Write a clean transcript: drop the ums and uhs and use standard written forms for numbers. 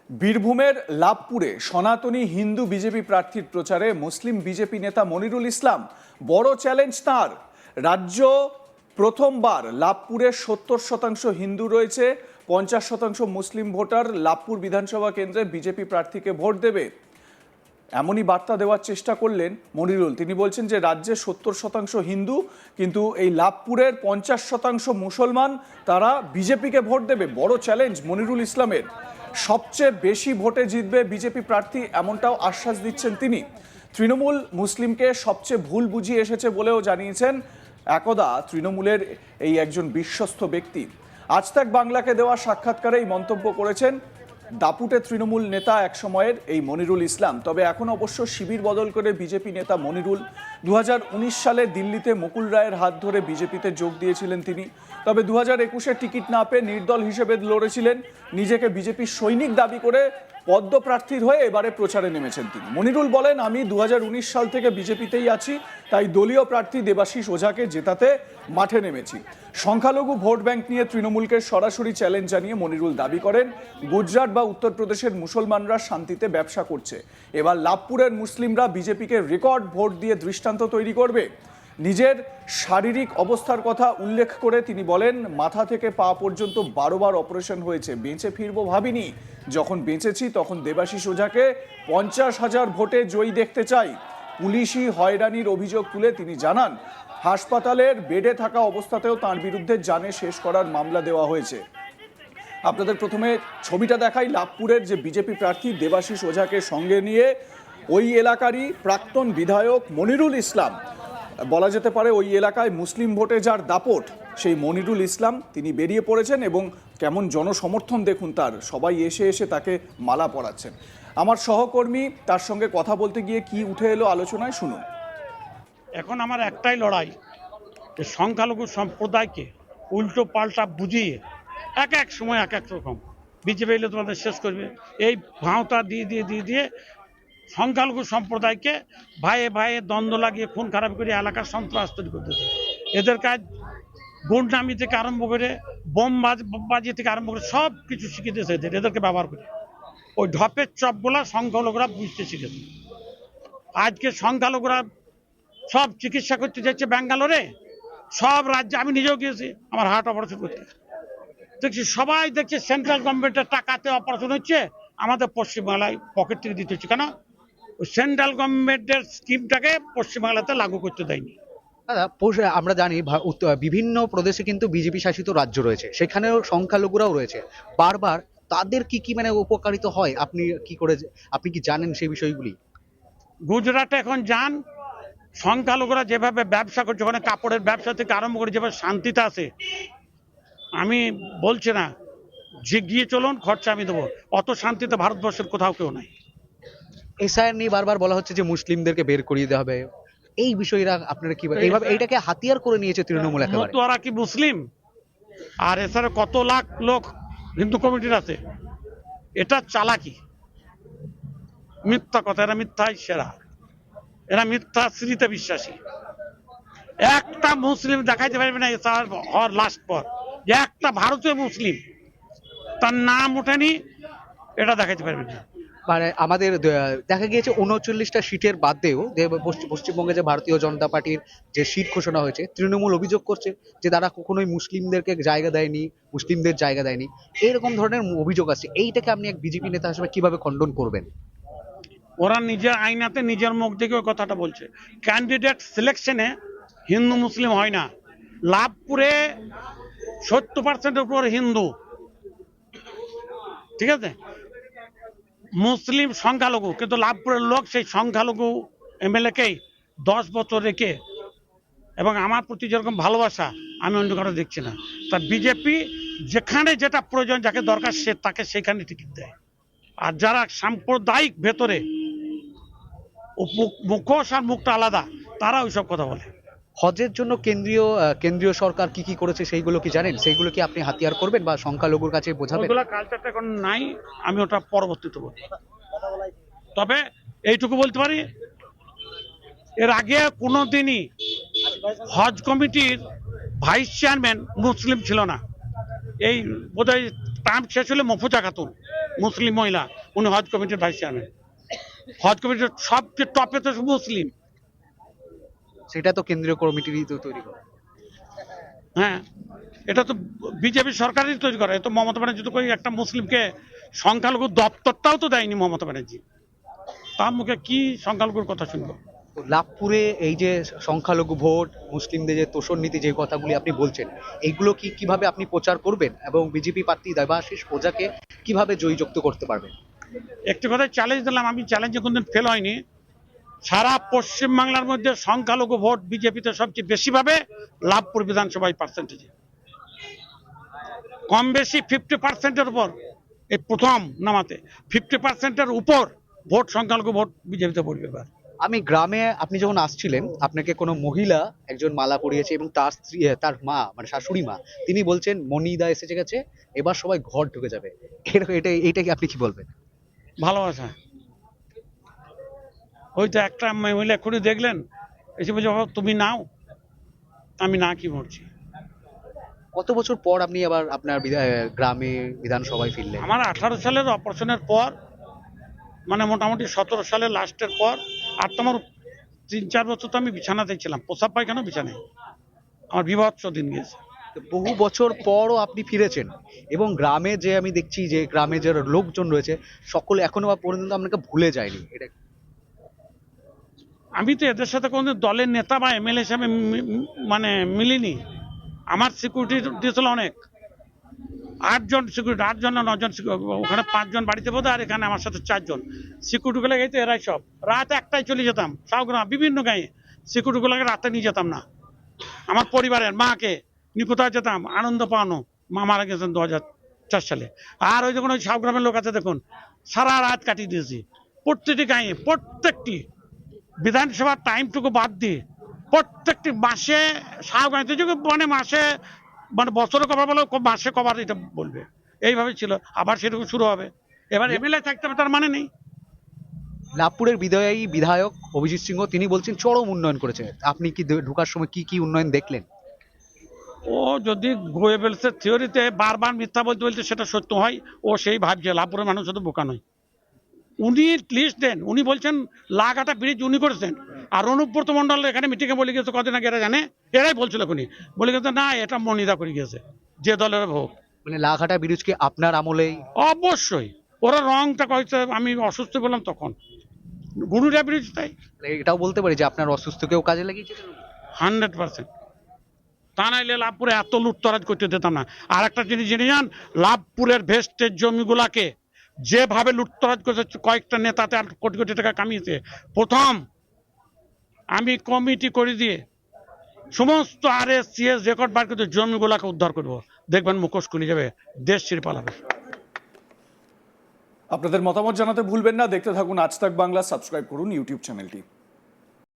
বীরভূমের লাভপুরে সনাতনী হিন্দু বিজেপি প্রার্থীর প্রচারে মুসলিম বিজেপি নেতা মনিরুল ইসলাম। বড় চ্যালেঞ্জ তার। রাজ্য প্রথমবার লাভপুরে ৭০% হিন্দু রয়েছে, ৫০% মুসলিম ভোটার লাভপুর বিধানসভা কেন্দ্রে বিজেপি প্রার্থীকে ভোট দেবে, এমনই বার্তা দেওয়ার চেষ্টা করলেন মনিরুল। তিনি বলছেন যে রাজ্যে ৭০% হিন্দু, কিন্তু এই লাভপুরের ৫০% মুসলমান, তারা বিজেপিকে ভোট দেবে। বড় চ্যালেঞ্জ মনিরুল ইসলামের। সবচেয়ে বেশি ভোটে জিতবে বিজেপি প্রার্থী, এমনটাও আশ্বাস দিচ্ছেন তিনি। তৃণমূল মুসলিমকে সবচেয়ে ভুল বুঝিয়ে এসেছে বলেও জানিয়েছেন একদা তৃণমূলের এই একজন বিশ্বস্ত ব্যক্তি। আজ তাক বাংলাকে দেওয়া সাক্ষাৎকারে এই মন্তব্য করেছেন দাপুটে তৃণমূল নেতা এক সময়ের এই মনিরুল ইসলাম। তবে এখন অবশ্য শিবির বদল করে বিজেপি নেতা মনিরুল। ২০১৯ সালে দিল্লিতে মুকুল রায়ের হাত ধরে বিজেপিতে যোগ দিয়েছিলেন তিনি। তবে ২০২১-এ টিকিট না পেয়ে নির্দল হিসেবে লড়েছিলেন। নিজেকে বিজেপির সৈনিক দাবি করে পদ্মপ্রার্থীর হয়ে এবারে প্রচারে নেমেছেন তিনি। মনিরুল বলেন, আমি ২০১৯ সাল থেকে বিজেপিতেই আছি, তাই দলীয় প্রার্থী দেবাশিস ওঝাকে জেতাতে মাঠে নেমেছি। সংখ্যালঘু ভোট ব্যাংক নিয়ে তৃণমূলকে সরাসরি চ্যালেঞ্জ জানিয়ে মনিরুল দাবি করেন, গুজরাট বা উত্তরপ্রদেশের মুসলমানরা শান্তিতে ব্যবসা করছে, এবার লাভপুরের মুসলিমরা বিজেপিকে রেকর্ড ভোট দিয়ে দৃষ্টান্ত তৈরি করবে। নিজের শারীরিক অবস্থার কথা উল্লেখ করে তিনি বলেন, মাথা থেকে পা পর্যন্ত ১২ বার অপারেশন হয়েছে, বেঁচে ফিরবো ভাবিনি। যখন বেঁচেছি তখন দেবাশিস ওঝাকে ৫০,০০০ ভোটে জয়ী দেখতে চাই। পুলিশি হয়রানির অভিযোগ তুলে তিনি জানান, হাসপাতালের বেডে থাকা অবস্থাতেও তাঁর বিরুদ্ধে জানে শেষ করার মামলা দেওয়া হয়েছে। আপনাদের প্রথমে ছবিটা দেখাই, লাভপুরের যে বিজেপি প্রার্থী দেবাশিস ওঝাকে সঙ্গে নিয়ে ওই এলাকারই প্রাক্তন বিধায়ক মনিরুল ইসলাম। বলা যেতে পারে ওই এলাকায় মুসলিম ভোটে যার দাপট, সেই মনিরুল ইসলাম তিনি বেরিয়ে পড়েছেন এবং কেমন জনসমর্থন দেখুন তার। সবাই এসে এসে তাকে মালা পরাচ্ছেন। আমার সহকর্মী তার সঙ্গে কথা বলতে গিয়ে কি উঠে এলো আলোচনায়, শুনুন। এখন আমার একটাই লড়াই, সংখ্যালঘু সম্প্রদায়কে উল্টো পাল্টা বুঝিয়ে এক এক সময় এক এক রকম বিজেপি এলে তোমাদের শেষ করবে, এই ভাঁওতা দিয়ে দিয়ে দিয়ে দিয়ে সংখ্যালঘু সম্প্রদায়কে ভাইয়ে ভাইয়ে দ্বন্দ্ব লাগিয়ে খুন খারাপ করে এলাকার সন্ত্রাস তৈরি করতেছে। এদের কাজ গুন্ডামি থেকে আরম্ভ করে বোমবাজি থেকে আরম্ভ করে সব কিছু শিখে দিয়েছে এদেরকে ব্যবহার করে। ওই ঢপের চপগুলা সংখ্যালঘুরা বুঝতে শিখেছে। আজকে সংখ্যালঘুরা সব চিকিৎসা করতে যাচ্ছে ব্যাঙ্গালোরে, সব রাজ্যে, আমি নিজেও গিয়েছি আমার হার্ট অপারেশন করতে, দেখছি সবাই দেখছে সেন্ট্রাল গভর্নমেন্টের টাকাতে অপারেশন হচ্ছে, আমাদের পশ্চিমবাংলায় পকেট থেকে দিতে হচ্ছে। কেন? ওই সেন্ট্রাল গভর্নমেন্টের স্কিমটাকে পশ্চিমবাংলাতে লাগু করতে দেয়নি। দাদা, আমরা জানি বিভিন্ন প্রদেশে কিন্তু বিজেপি শাসিত রাজ্য রয়েছে, সেখানেও সংখ্যালঘুরাও রয়েছে। বারবার তাদের কি কি উপকারিত হয়, আপনি কি জানেন সেই বিষয়গুলি? গুজরাটে এখন যান, সংখ্যালঘুরা যেভাবে ব্যবসা করছে, ওখানে কাপড়ের ব্যবসা থেকে আরম্ভ করে যেভাবে শান্তিতে আছে, আমি বলছি না যে গিয়ে চলুন, খরচা আমি দেবো। অত শান্তিতে ভারতবর্ষের কোথাও কেউ নাই। এসআইআর নিয়ে বারবার বলা হচ্ছে যে মুসলিমদেরকে বের করিয়ে দেওয়া হবে, এই বিষয়টা আপনারা কি এইভাবে এইটাকে হাতিয়ার করে নিয়েছে তৃণমূল একেবারে? মতুয়ারা কি মুসলিম? আর এছাড়া কত লাখ লোক হিন্দু কমিটির আছে। এটা চালাকি, মিথ্যা কথা, এরা মিথ্যাই সেরা, এরা মিথ্যা স্মৃতিতে বিশ্বাসী। একটা মুসলিম দেখাইতে পারবে না এছাড়া হওয়ার লাস্ট পর যে একটা ভারতীয় মুসলিম তার নাম ওঠেনি, এটা দেখাইতে পারবে না। আমাদের দেখা গিয়েছে ৩৯টা সিটের বাদেও যে পশ্চিমবঙ্গে যে ভারতীয় জনতা পার্টির যে সিট ঘোষণা হয়েছে, তৃণমূল অভিযোগ করছে যে তারা কখনোই মুসলিমদেরকে জায়গা দেয়নি, মুসলিমদের জায়গা দেয়নি, এইরকম ধরনের অভিযোগ আছে। এইটাকে আপনি এক বিজেপি নেতা হিসেবে কিভাবে খণ্ডন করবেন? ওরা নিজের আইনাতে নিজের মুখ থেকে ওই কথাটা বলছে। ক্যান্ডিডেট সিলেকশনে হিন্দু মুসলিম হয় না। লাভপুরে ৭০%-এর উপর হিন্দু, ঠিক আছে, মুসলিম সংখ্যালঘু, কিন্তু লাভপুরের লোক সেই সংখ্যালঘু এমএলএকেই 10 বছর রেখে, এবং আমার প্রতি যেরকম ভালোবাসা আমি অন্য কারো দেখছি না। তা বিজেপি যেখানে যেটা প্রয়োজন, যাকে দরকার সে তাকে সেখানে টিকিট দেয়। আর যারা সাম্প্রদায়িক ভেতরে মুখোশ আর মুখটা আলাদা, তারা ওইসব কথা বলে। হজের জন্য কেন্দ্রীয় সরকার কি কি করেছে সেইগুলো কি জানেন? সেইগুলো কি আপনি হাতিয়ার করবেন বা সংখ্যালঘুর কাছে বোঝাবেন? ওগুলা কালচারটা এখন নাই, আমি ওটা পরবর্তীতে বলবো। তবে এইটুকু বলতে পারি, এর আগে কোনোদিনই হজ কমিটির ভাইস চেয়ারম্যান মুসলিম ছিল না। এই বোধহয় টার্ম শেষ হলে মফুজা খাতুন, মুসলিম মহিলা, উনি হজ কমিটির ভাইস চেয়ারম্যান। হজ কমিটির সবচেয়ে টপে তো মুসলিম। সেটা তো কেন্দ্রীয় কমিটিরই তো তৈরি করা। হ্যাঁ, এটা তো বিজেপি সরকারই তৈরি করে। তো মমতা ব্যানার্জি তো কই একটা মুসলিমকে সংখ্যালঘু দপ্তরটাও তো দেয়নি মমতা ব্যানার্জি। তার মুখে কি সংখ্যালঘুর কথা শুনবো? তো লাভপুরে এই যে সংখ্যালঘু ভোট, মুসলিমদের যে তোষণ নীতি, যে কথাগুলি আপনি বলছেন, এইগুলো কিভাবে আপনি প্রচার করবেন এবং বিজেপি প্রার্থী দেবাশিস ওঝাকে কিভাবে জয়যুক্ত করতে পারবেন? একটি কথায় চ্যালেঞ্জ দিলাম, আমি চ্যালেঞ্জে কোনদিন ফেল হয়নি। সারা পশ্চিমবাংলার মধ্যে সংখ্যালঘু ভোট বিজেপিতে সবচেয়ে বেশি পাবে লাভপুর বিধানসভায় পার্সেন্টেজে, কম বেশি 50%-এর উপর। এই প্রথম নামাতে 50%-এর উপর ভোট, সংখ্যালঘু ভোট বিজেপিতে পড়বে এবার। আমি গ্রামে, আপনি যখন আসছিলেন, আপনাকে কোনো মহিলা একজন মালা পরিয়েছে এবং তার স্ত্রী, তার মা মানে শাশুড়ি মা, তিনি বলছেন মনিদা এসে গেছে, এবার সবাই ঘর ঢুকে যাবে। এটা কি আপনি কি বলবেন? ভালোবাসা। ওই তো একটা মহিলা এক্ষুনি দেখলেন, এসে বলছে বাবা তুমি নাও, আমি না কি মরছি। কত বছর পর আপনি আবার আপনার গ্রামে বিধানসভায় ফিরলেন? আমার 18 সালের অপারেশনের পর, মানে মোটামুটি 17 সালের লাস্টের পর, আর তোমার 3-4 বছর তো আমি বিছানাতেই ছিলাম, প্রসাব পায়খানা বিছানায়। আমার বিভৎস দিন গেছে। তো বহু বছর পরও আপনি ফিরেছেন এবং গ্রামে যে আমি দেখছি যে গ্রামে যে লোকজন রয়েছে সকলে এখনো পর্যন্ত আপনাকে ভুলে যায়নি। এটা আমি তো এদের সাথে কোনো দলের নেতা বা এমএলএ হিসাবে মানে মিলিনি। আমার সিকিউরিটি দিয়েছিল অনেক, 8 জন সিকিউরিটি, 8 জন না 9 জন সিকিউরিটি, ওখানে 5 জন বাড়িতে বোধ, আর এখানে আমার সাথে 4 জন সিকিউরিটি গুলো গেছে। এরাই সব রাত 1টায় চলে যেতাম, সাউগ্রাম বিভিন্ন গাঁয়ে সিকিউরিটি গুলোকে রাতে নিয়ে যেতাম না। আমার পরিবারের মাকে নিয়ে কোথায় যেতাম, আনন্দ পাওয়ানো। মা মারা গেছেন 2004 সালে। আর ওই যখন ওই সাউগ্রামের লোক আছে দেখুন, সারা রাত কাটিয়ে দিয়েছি প্রত্যেকটি গাঁয়ে, প্রত্যেকটি বিধানসভার টাইমটুকু বাদ দিয়ে প্রত্যেকটি মাসে সাউগ্রামে, মানে মাসে, মানে বছরে কবার বলে মাসে কবার এটা বলবে, এইভাবে ছিল। আবার সেরকম শুরু হবে। এবার এমএলএ থাকতে হবে তার মানে নেই। লাভপুরের বিদায়ী বিধায়ক অভিজিৎ সিংহ তিনি বলছেন চরম উন্নয়ন করেছে। আপনি কি ঢোকার সময় কি কি উন্নয়ন দেখলেন? ও যদি গোয়েবেলসের থিওরিতে বারবার মিথ্যা বলতে বলতে সেটা সত্য হয়, ও সেই ভাবছে। লাভপুরের মানুষ শুধু বোকা নয়। উনি লিস্ট দেন, উনি বলছেন লাগাটা ব্রিজ উনি করেছেন। আর অনুব্রত মন্ডল এখানে মিটিংয়ে বলে গেছে কদিন আগে, এরা জানে, এরাই বলছিল উনি বলে গেছে না এটা মনিদা করে গেছে, যে দলের ভোগ। মানে লাঘাটা ব্রিজ কি আপনার আমলেই? অবশ্যই। ওরা রংটা কয়েছে, আমি অসুস্থ বললাম তখন গুরুরা ব্রিজ, তাই এটাও বলতে পারি যে আপনার অসুস্থকেও কাজে লাগিয়েছে। 100%। তা নাইলে লাভপুরে এত লুটতরাজ করতে দিতাম না। আর একটা জিনিস জেনে যান, লাভপুরের ভেস্টের জমিগুলাকে যেভাবে লুটতরাজ করেছে কয়েকটা নেতাতে, আর কোটি কোটি টাকা কামিয়েছে। প্রথম আমি কমিটি করে দিয়ে সমস্ত RS-CS রেকর্ড বার করে জমিগুলাকে উদ্ধার করবো, দেখবেন মুখোশ খুলে যাবে, দেশ ছেড়ে পালাবে। আপনাদের মতামত জানাতে ভুলবেন না। দেখতে থাকুন আজ তাক বাংলা, সাবস্ক্রাইব করুন ইউটিউব চ্যানেলটি।